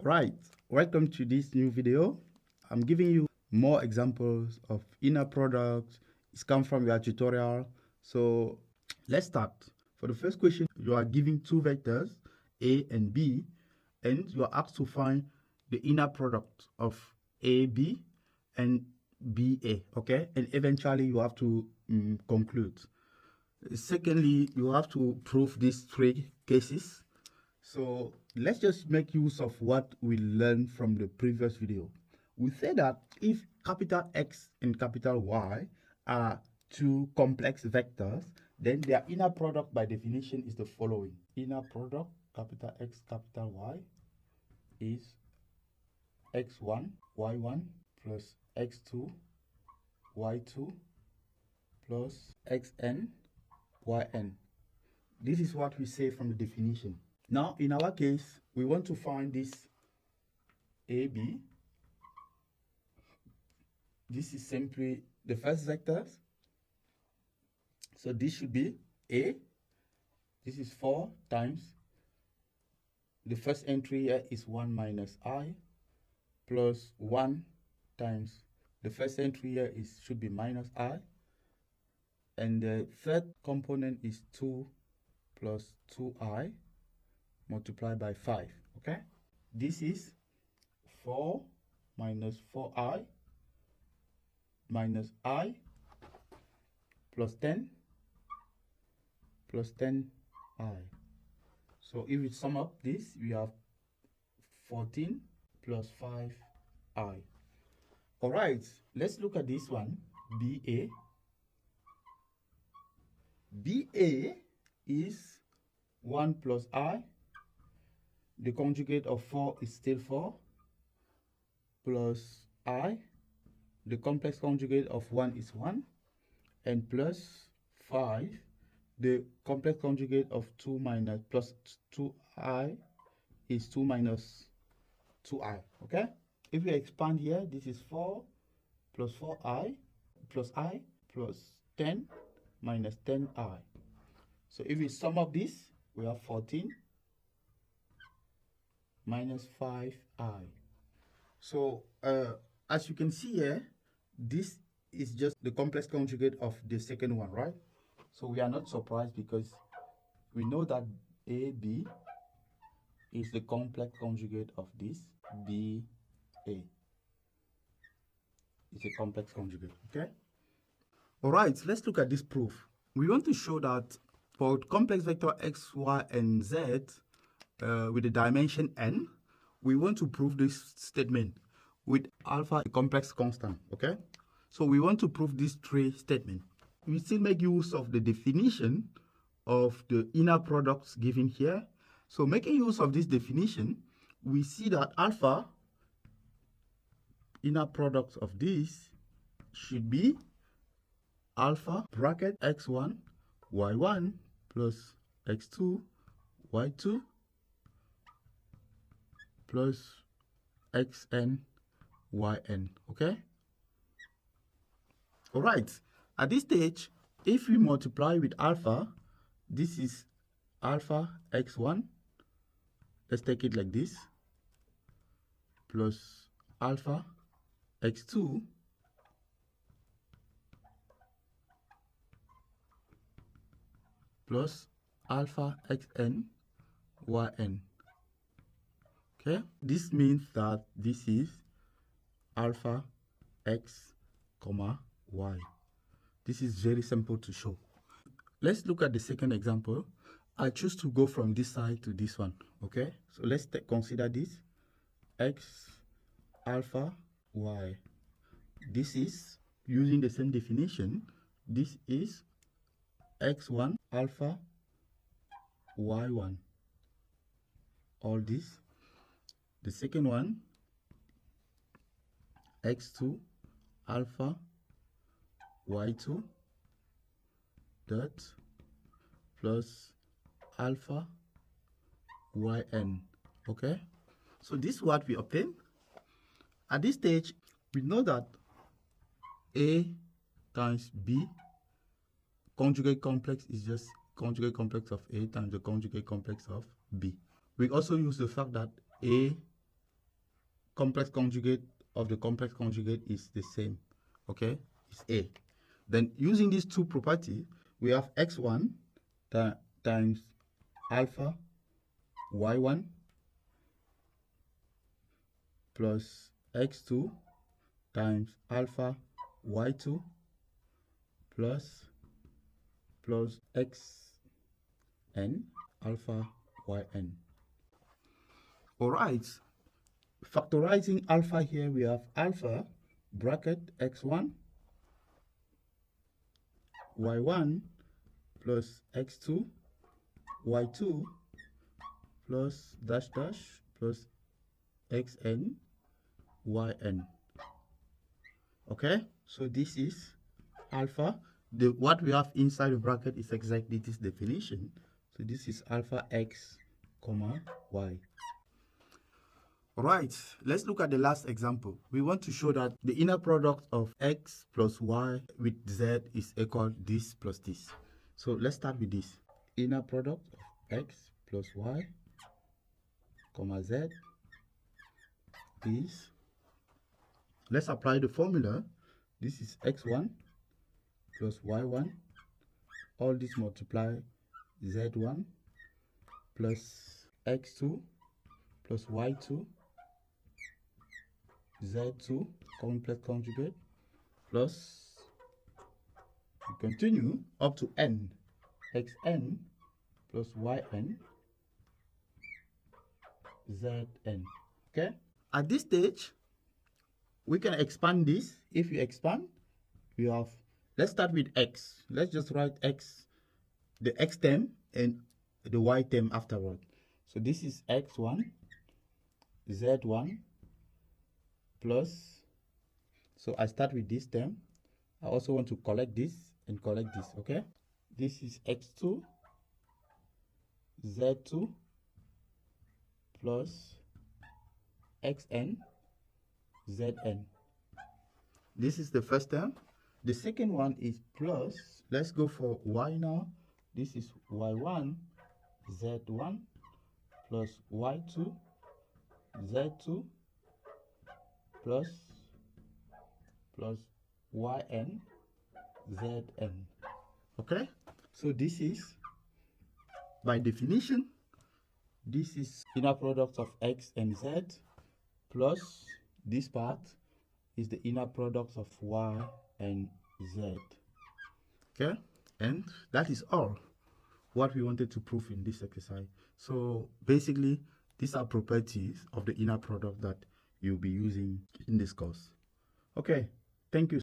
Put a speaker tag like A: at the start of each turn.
A: Right, welcome to this new video. I'm giving you more examples of inner products. It's come from your tutorial. So let's start. For the first question, you are given two vectors, A and B, and you are asked to find the inner product of AB and BA, okay? And eventually you have to conclude. Secondly, you have to prove these three cases. So let's just make use of what we learned from the previous video. We said that if capital X and capital Y are two complex vectors, then their inner product by definition is the following. Inner product, capital X, capital Y, is x1, y1 plus x2, y2 plus xn, yn. This is what we say from the definition. Now, in our case, we want to find this AB. This is simply the first vectors. So this should be A. This is 4 times. The first entry here is 1 minus I plus 1 times. The first entry here should be minus I. And the third component is 2 plus 2I. Multiplied by 5, okay? This is 4 minus 4i minus I plus 10 plus 10i. So if we sum up this, we have 14 plus 5i. All right, let's look at this one, BA. BA is 1 plus I. The conjugate of 4 is still 4 plus I. The complex conjugate of 1 is 1 and plus 5. The complex conjugate of 2 minus plus 2I is 2 minus 2I. Okay? If we expand here, this is 4 plus 4I plus I plus 10 minus 10I. So if we sum up this, we have 14 minus 5i. So as you can see here, this is just the complex conjugate of the second one, right? So we are not surprised because we know that AB is the complex conjugate of this BA. It's a complex conjugate, okay? All right, let's look at this proof. We want to show that for complex vector x, y, and z, with the dimension n, we want to prove this statement with alpha a complex constant, okay? So we want to prove these three statements. We still make use of the definition of the inner products given here. So making use of this definition, we see that alpha, inner products of this, should be alpha bracket x1, y1 plus x2, y2 plus xn, yn, okay? All right, at this stage, if we multiply with alpha, this is alpha x1, let's take it like this, plus alpha x2 plus alpha xn, yn. Okay, this means that this is alpha x comma y. This is very simple to show. Let's look at the second example. I choose to go from this side to this one, okay? So let's consider this x alpha y. This is, using the same definition, this is x1 alpha y1. All this. The second one, x2 alpha y2 dot plus alpha yn. Okay, so this is what we obtain. At this stage, we know that A times B conjugate complex is just conjugate complex of A times the conjugate complex of B. We also use the fact that A complex conjugate of the complex conjugate is the same. Okay, it's A. Then using these two properties, we have x1 times alpha y1 plus x2 times alpha y2 plus xn alpha yn. All right, factorizing alpha here, we have alpha bracket x1 y1 plus x2 y2 plus dash dash plus xn yn. Okay, so this is alpha. What we have inside the bracket is exactly this definition. So this is alpha x comma y. All right, let's look at the last example. We want to show that the inner product of x plus y with z is equal to this plus this. So let's start with this. Inner product of x plus y comma z is, let's apply the formula. This is x1 plus y1, all this multiply z1 plus x2 plus y2 z2 complex conjugate plus, we continue up to n, xn plus yn zn. Okay, at this stage we can expand this. If you expand, we have, let's start with x. Let's just write x, the x term and the y term afterward. So this is x1 z1 plus, so I start with this term. I also want to collect this and collect this. Okay, this is x2 z2 plus xn zn. This is the first term. The second one is plus, let's go for y now. This is y1 z1 plus y2 z2 plus yn zn. Okay, so this is, by definition, this is inner product of x and z plus this part is the inner product of y and z. Okay, and that is all what we wanted to prove in this exercise. So basically, these are properties of the inner product that you'll be using in this course. Okay, thank you.